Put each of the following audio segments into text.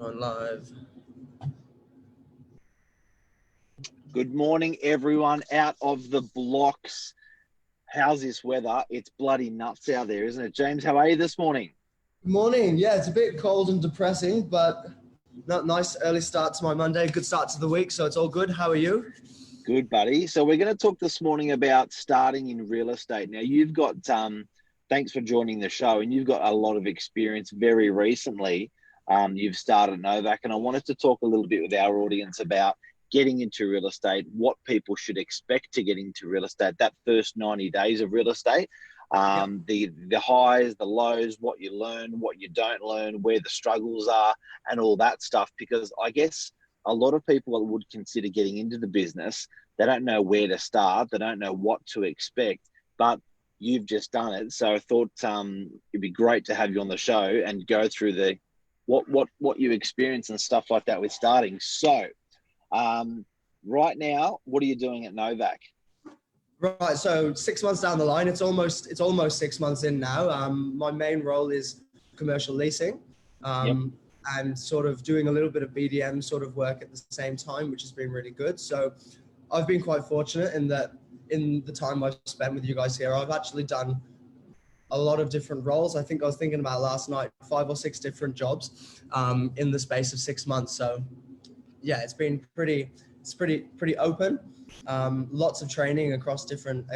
On live. Good morning, everyone out of the blocks. How's this weather? It's bloody nuts out there, isn't it? James, how are you this morning? Morning. Yeah, it's a bit cold and depressing, but not nice early start to my Monday. Good start to the week, so it's all good. How are you? Good, buddy. So we're going to talk this morning about starting in real estate. Now, you've got, thanks for joining the show, and you've got a lot of experience very recently. You've started Novak, and I wanted to talk a little bit with our audience about getting into real estate, what people should expect to get into real estate, that first 90 days of real estate, Yep. the highs, the lows, what you learn, what you don't learn, where the struggles are, and all that stuff. Because I guess a lot of people would consider getting into the business. They don't know where to start. They don't know what to expect, but you've just done it. So I thought it'd be great to have you on the show and go through the what you experience and stuff like that with starting. So right now, what are you doing at Novak? Right. So 6 months down the line, it's almost 6 months in now. My main role is commercial leasing, Yep. and sort of doing a little bit of BDM sort of work at the same time, which has been really good. So I've been quite fortunate in that in the time I've spent with you guys here, I've actually done a lot of different roles. I think I was thinking about last night, 5 or 6 different jobs in the space of 6 months. So yeah, it's pretty open. Lots of training across different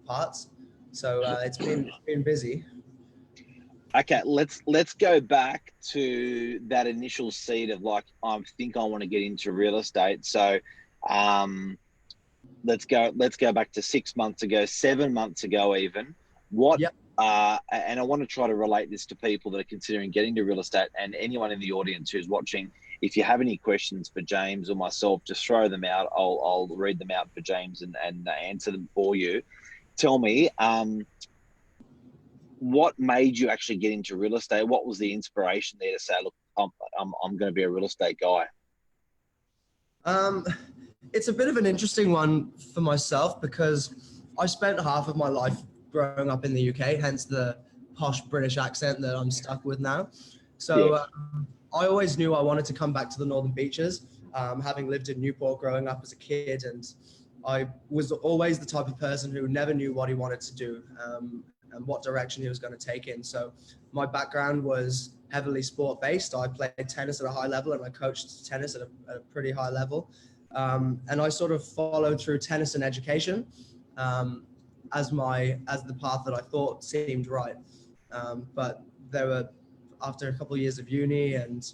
parts. So it's been busy. Okay, let's go back to that initial seed of like I think I want to get into real estate. So um, let's go back to 6 months ago, 7 months ago, even. What Yep. and I want to try to relate this to people that are considering getting to real estate and anyone in the audience who's watching. If you have any questions for James or myself, just throw them out. I'll read them out for James and answer them for you. Tell me, what made you actually get into real estate? What was the inspiration there to say, look, I'm going to be a real estate guy? Um, it's a bit of an interesting one for myself because I spent half of my life growing up in the UK, hence the posh British accent that I'm stuck with now. Yeah. So I always knew I wanted to come back to the Northern Beaches, having lived in Newport growing up as a kid, and I was always the type of person who never knew what he wanted to do, and what direction he was going to take in. So my background was heavily sport based. I played tennis at a high level and I coached tennis at a pretty high level. And I sort of followed through tennis and education um, as the path that I thought seemed right. But there were, after a couple of years of uni and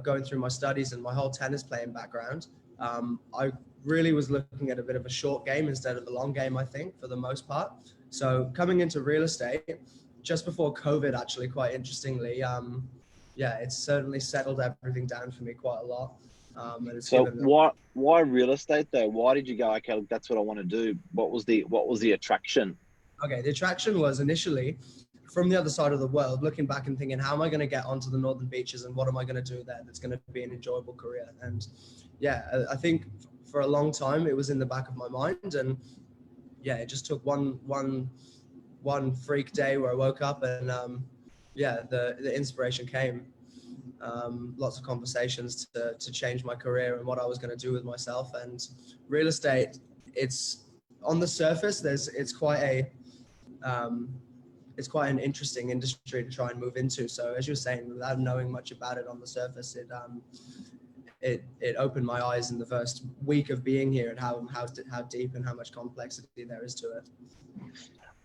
going through my studies and my whole tennis playing background, I really was looking at a bit of a short game instead of the long game, I think, for the most part. So coming into real estate just before COVID, actually, quite interestingly, yeah, it's certainly settled everything down for me quite a lot. And it's So given them. why real estate though? Why did you go, okay, look, that's what I want to do? What was the attraction? Okay, the attraction was initially from the other side of the world, looking back and thinking, how am I going to get onto the Northern Beaches and what am I going to do there that's going to be an enjoyable career? And yeah, I think for a long time it was in the back of my mind. And yeah, it just took one freak day where I woke up and yeah, the inspiration came. Lots of conversations to change my career and what I was going to do with myself. And real estate, it's on the surface, um, it's quite an interesting industry to try and move into. So as you were saying, without knowing much about it on the surface, it opened my eyes in the first week of being here and how deep and how much complexity there is to it.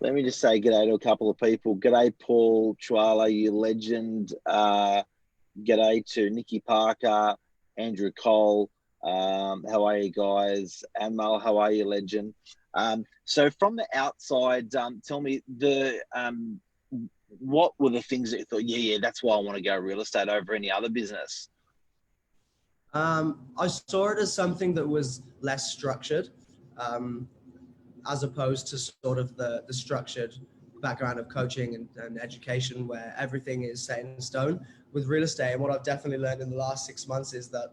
Let me just say g'day to a couple of people. G'day, Paul Chwala, you legend. G'day to Nikki Parker, Andrew Cole. How are you guys? Amal, how are you, legend? So from the outside, tell me what were the things that you thought, yeah, that's why I want to go real estate over any other business? I saw it as something that was less structured, um, as opposed to sort of the structured background of coaching and education where everything is set in stone. With real estate, and what I've definitely learned in the last 6 months is that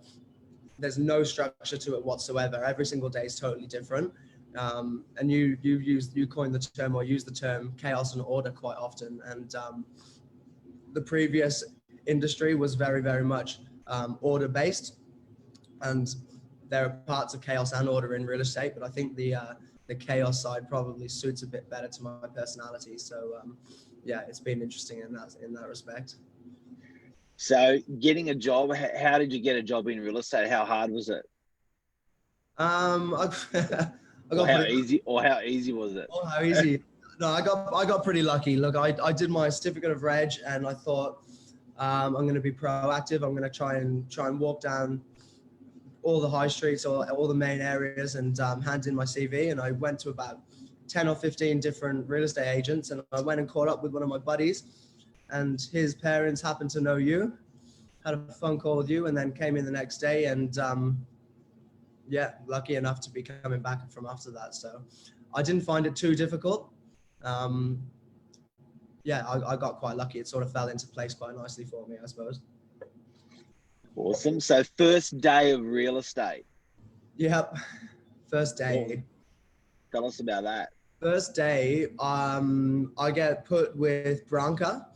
there's no structure to it whatsoever. Every single day is totally different. And you coined the term or use the term chaos and order quite often. And the previous industry was very, very much order based, and there are parts of chaos and order in real estate, but I think the chaos side probably suits a bit better to my personality. So yeah, it's been interesting in that respect. So getting a job, how did you get a job in real estate? How hard was it? I, I Or got how pretty, easy, or how easy was it? oh, how easy. No, I got pretty lucky. Look, I did my certificate of reg, and I thought I'm going to be proactive. I'm going to try and walk down all the high streets or all the main areas and hand in my CV. And I went to about 10 or 15 different real estate agents, and I went and caught up with one of my buddies, and his parents happened to know you, had a phone call with you, and then came in the next day. And yeah, lucky enough to be coming back from after that. So I didn't find it too difficult. Yeah, I got quite lucky. It sort of fell into place quite nicely for me, I suppose. Awesome. So first day of real estate. Yep. First day. Tell us about that. First day, I get put with Branca.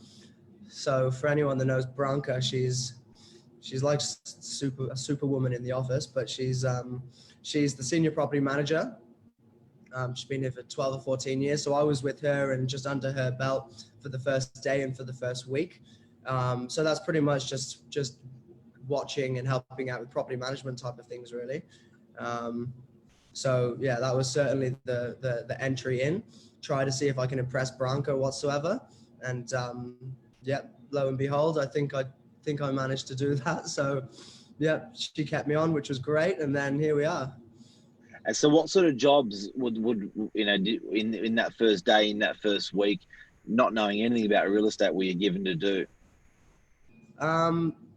So for anyone that knows Branca, she's like a superwoman in the office, but she's the senior property manager. She's been here for 12 or 14 years. So I was with her and just under her belt for the first day and for the first week. So that's pretty much just watching and helping out with property management type of things, really. So yeah, that was certainly the entry in. Try to see if I can impress Branco whatsoever. And yeah, lo and behold, I think I managed to do that. So yeah, she kept me on, which was great. And then here we are. And so what sort of jobs would you know, in that first day, in that first week, not knowing anything about real estate, were you given to do?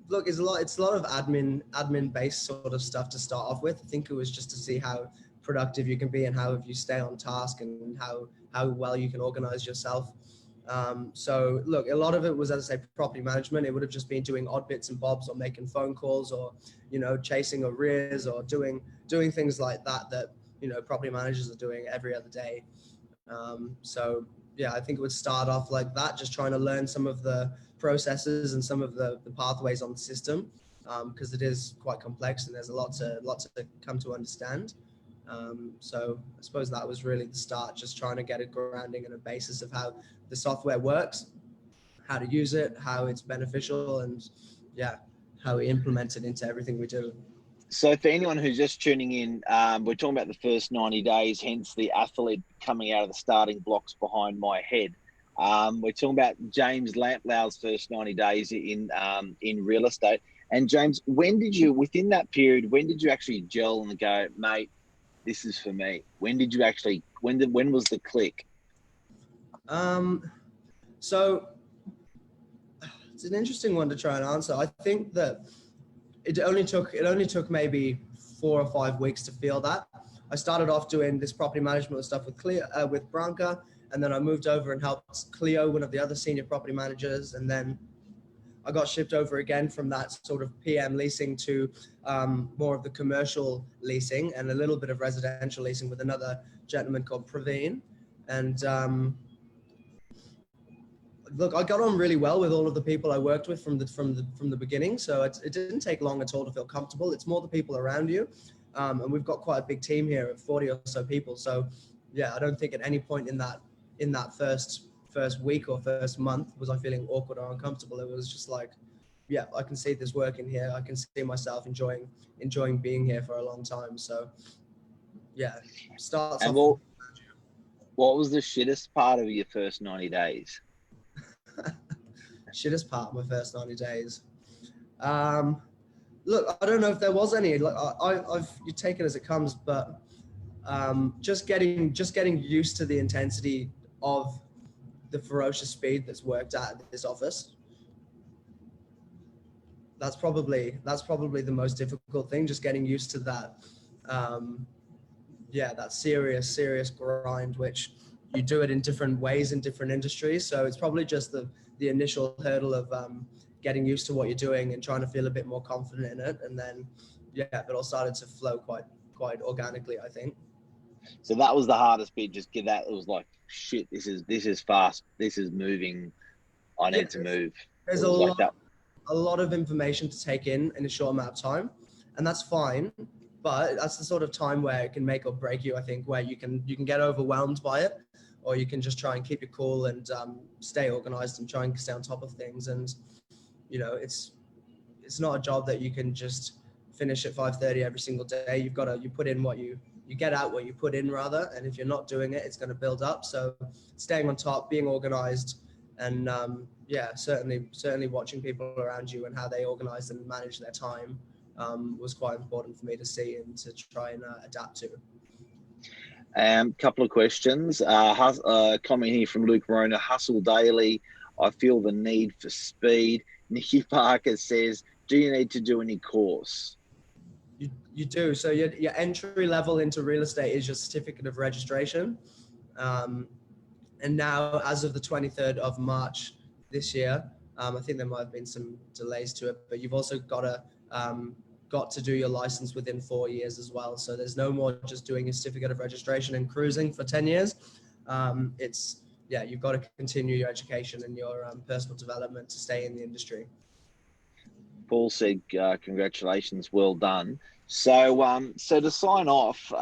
Look, it's a lot of admin based sort of stuff to start off with. I think it was just to see how productive you can be and how you stay on task and how well you can organize yourself. So look, a lot of it was, as I say, property management. It would have just been doing odd bits and bobs or making phone calls or, you know, chasing arrears or doing things like that, you know, property managers are doing every other day. So yeah, I think it would start off like that, just trying to learn some of the processes and some of the pathways on the system, because it is quite complex and there's a lot to come to understand. So I suppose that was really the start, just trying to get a grounding and a basis of how the software works, how to use it, how it's beneficial, and yeah, how we implement it into everything we do. So for anyone who's just tuning in, we're talking about the first 90 days, hence the athlete coming out of the starting blocks behind my head. We're talking about James Lamplow's first 90 days in real estate. And James, within that period, when did you actually gel and go, mate, this is for me? When did you actually, when was the click? So it's an interesting one to try and answer. I think that it only took maybe 4 or 5 weeks to feel that. I started off doing this property management stuff with Branca, and then I moved over and helped Cleo, one of the other senior property managers, and then I got shipped over again from that sort of PM leasing to more of the commercial leasing and a little bit of residential leasing with another gentleman called Praveen. And look, I got on really well with all of the people I worked with from the beginning. So it didn't take long at all to feel comfortable. It's more the people around you. And we've got quite a big team here of 40 or so people. So yeah, I don't think at any point in that first week or first month was I feeling awkward or uncomfortable. It was just like, yeah, I can see this working here. I can see myself enjoying being here for a long time. So yeah, starts and off. What was the shittest part of your first 90 days? Shittest part of my first 90 days. Look, I don't know if there was any. Like you take it as it comes, but just getting used to the intensity of the ferocious speed that's worked at this office. That's probably the most difficult thing. Just getting used to that. Yeah, that serious grind, which you do it in different ways in different industries. So it's probably just the initial hurdle of getting used to what you're doing and trying to feel a bit more confident in it. And then, yeah, it all started to flow quite organically, I think. So that was the hardest bit. Just get that. It was like, shit, this is fast. This is moving. I need to move. There's a lot. a lot of information to take in a short amount of time, and that's fine. But that's the sort of time where it can make or break you, I think, where you can get overwhelmed by it, or you can just try and keep it cool and stay organized and try and stay on top of things. And it's not a job that you can just finish at 5:30 every single day. You put in what you get out what you put in, rather. And if you're not doing it, it's going to build up. So staying on top, being organized, and certainly watching people around you and how they organize and manage their time was quite important for me to see and to try and adapt to. Couple of questions. Comment here from Luke Rona. Hustle daily. I feel the need for speed. Nikki Parker says, do you need to do any course? You do. So your entry level into real estate is your certificate of registration. And now, as of the 23rd of March this year, I think there might have been some delays to it, but you've also got to do your license within 4 years as well. So there's no more just doing a certificate of registration and cruising for 10 years. You've got to continue your education and your personal development to stay in the industry. Paul said, congratulations, well done. So to sign off,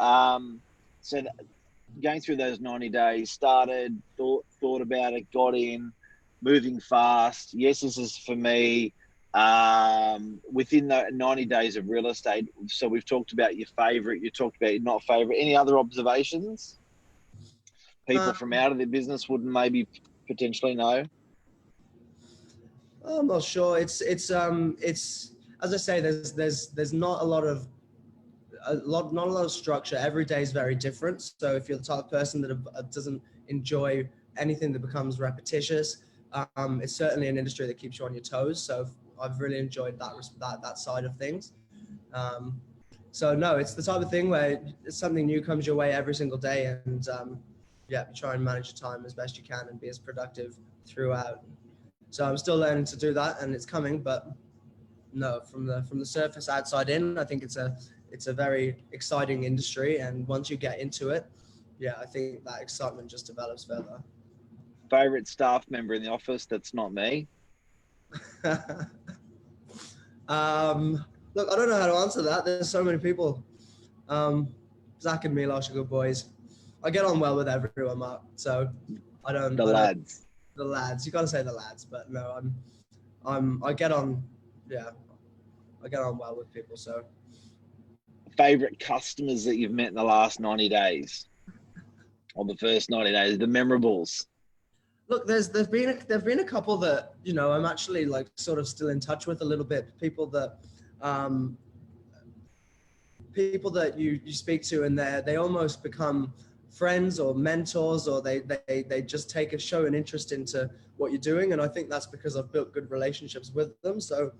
so going through those 90 days, started, thought about it, got in, moving fast. Yes, this is for me. Within the 90 days of real estate, so we've talked about your favorite, you talked about your not favorite. Any other observations? People from out of the business wouldn't maybe potentially know? I'm not sure. It's as I say, there's not a lot of structure. Every day is very different. So if you're the type of person that doesn't enjoy anything that becomes repetitious, it's certainly an industry that keeps you on your toes. So I've really enjoyed that side of things. So no, it's the type of thing where something new comes your way every single day, and you try and manage your time as best you can and be as productive throughout. So I'm still learning to do that, and it's coming. But no, from the surface outside in, I think it's a very exciting industry, and once you get into it, I think that excitement just develops further. Favorite staff member in the office that's not me? Look, I don't know how to answer that. There's so many people. Zach and Milosh are good boys. I get on well with everyone, Mark. So The lads. The lads. You got to say the lads, but no, I get on. Yeah, I get on well with people. So. Favorite customers that you've met in the last 90 days, or the first 90 days, the memorables? Look, there've been a couple that I'm actually like sort of still in touch with a little bit. People that you speak to, and they almost become friends or mentors, or they just show an interest into what you're doing, and I think that's because I've built good relationships with them. So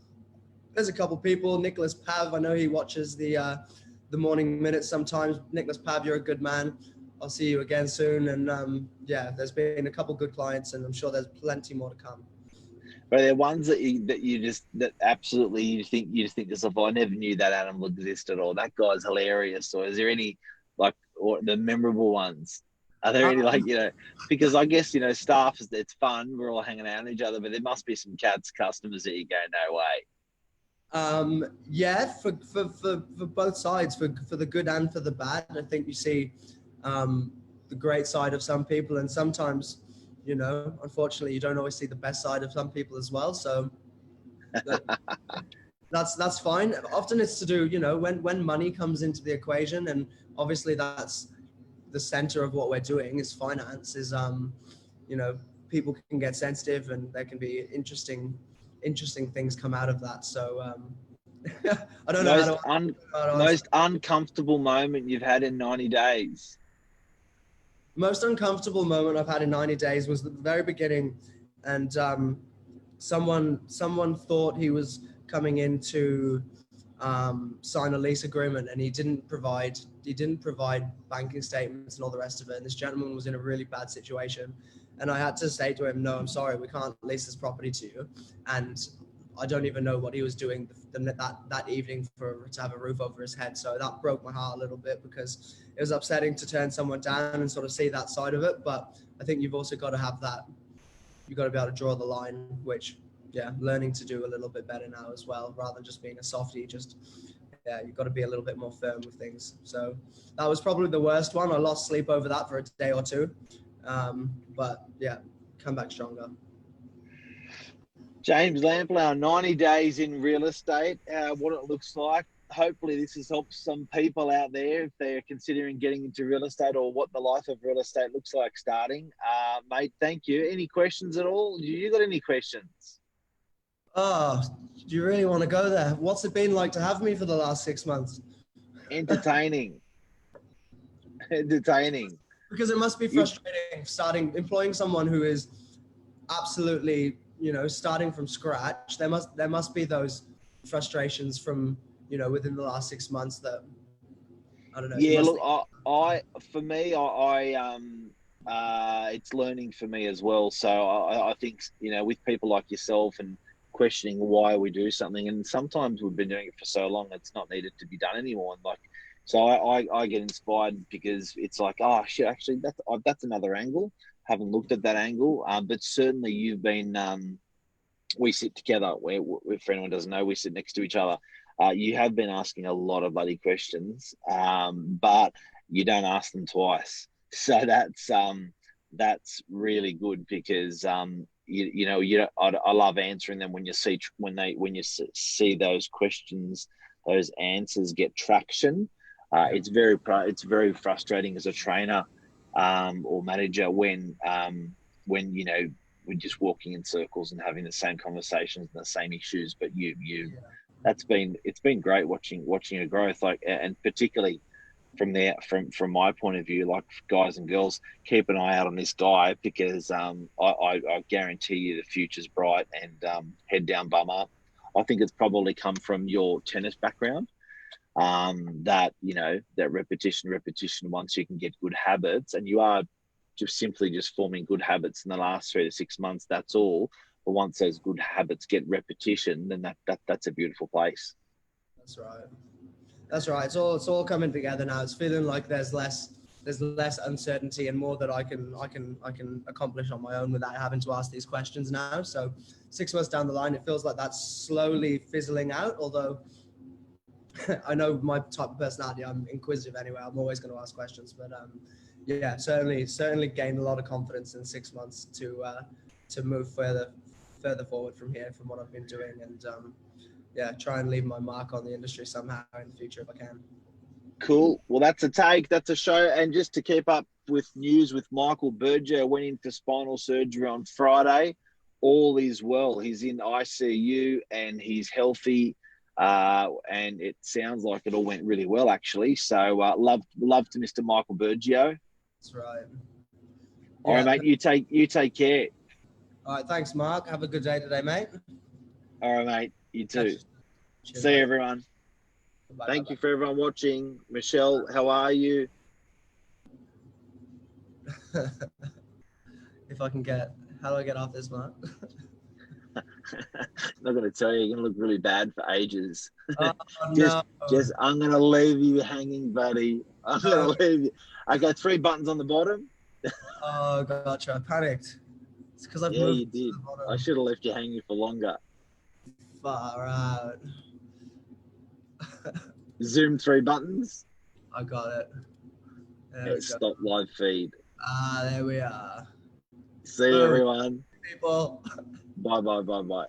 there's a couple people. Nicholas Pav, I know he watches the Morning Minutes sometimes. Nicholas Pav, you're a good man. I'll see you again soon. And there's been a couple good clients, and I'm sure there's plenty more to come. But there are ones that you just absolutely you think to yourself, I never knew that animal existed, or that guy's hilarious. Or is there any or the memorable ones? Are there any because I guess staff, it's fun, we're all hanging out with each other, but there must be some customers that you go, no way. For both sides, for the good and for the bad. I think you see the great side of some people, and sometimes unfortunately you don't always see the best side of some people as well. So that's fine. Often it's to do when money comes into the equation, and obviously that's the center of what we're doing is finance. Is people can get sensitive, and there can be interesting things come out of that. So I don't know. Most uncomfortable moment you've had in 90 days? Most uncomfortable moment I've had in 90 days was the very beginning, and someone thought he was coming in to sign a lease agreement, and he didn't provide banking statements and all the rest of it. And this gentleman was in a really bad situation, and I had to say to him, no, I'm sorry, we can't lease this property to you. And I don't even know what he was doing that evening to have a roof over his head. So that broke my heart a little bit, because it was upsetting to turn someone down and sort of see that side of it. But I think you've also got to have that. You've got to be able to draw the line, which yeah, learning to do a little bit better now as well, rather than just being a softie. Just, yeah, you've got to be a little bit more firm with things. So that was probably the worst one. I lost sleep over that for a day or two. But yeah, come back stronger. James Lamplow, 90 days in real estate, what it looks like. Hopefully this has helped some people out there if they're considering getting into real estate or what the life of real estate looks like starting. Mate, thank you. Any questions at all? You got any questions? Oh, do you really want to go there? What's it been like to have me for the last 6 months? Entertaining. Entertaining. Because it must be frustrating employing someone who is absolutely, starting from scratch. There must be those frustrations from, within the last 6 months that, I don't know. Yeah, look, for me, it's learning for me as well. So I think, with people like yourself and questioning why we do something, and sometimes we've been doing it for so long, it's not needed to be done anymore. And so I get inspired because it's like, oh shit, actually that's another angle. Haven't looked at that angle, but certainly you've been. We sit together. If anyone doesn't know, we sit next to each other. You have been asking a lot of bloody questions, but you don't ask them twice. So that's really good because I love answering them when you see those questions, those answers get traction. It's very frustrating as a trainer or manager when we're just walking in circles and having the same conversations and the same issues. But it's been great watching your growth, and particularly from my point of view, like guys and girls, keep an eye out on this guy because I guarantee you the future's bright, and head down, bum up. I think it's probably come from your tennis background. That repetition, once you can get good habits, and you are just forming good habits in the last 3 to 6 months, that's all. But once those good habits get repetition, then that's a beautiful place. That's right. It's all coming together now. It's feeling like there's less uncertainty and more that I can accomplish on my own without having to ask these questions now. So 6 months down the line, it feels like that's slowly fizzling out, although I know my type of personality, I'm inquisitive anyway. I'm always going to ask questions, but yeah, certainly gained a lot of confidence in 6 months to move further forward from here, from what I've been doing, and try and leave my mark on the industry somehow in the future if I can. Cool. Well, that's a show. And just to keep up with news with Michael Berger, went in for spinal surgery on Friday. All is well. He's in ICU and he's healthy. And it sounds like it all went really well, actually. So love to Mr. Michael Bergio. That's right. All right, mate. You take care. All right. Thanks, Mark. Have a good day today, mate. All right, mate. You too. Cheers, see you, everyone. Thank you for everyone watching. Michelle, how are you? How do I get off this, Mark? I'm not going to tell you. You're going to look really bad for ages. Oh, I'm going to leave you hanging, buddy. I'm going to leave you. I got 3 buttons on the bottom. Oh, gotcha. I panicked. It's because I've moved. Yeah, you did. I should have left you hanging for longer. Far out. Zoom 3 buttons. I got it. Stop live feed. There we are. See you, everyone. People. Bye.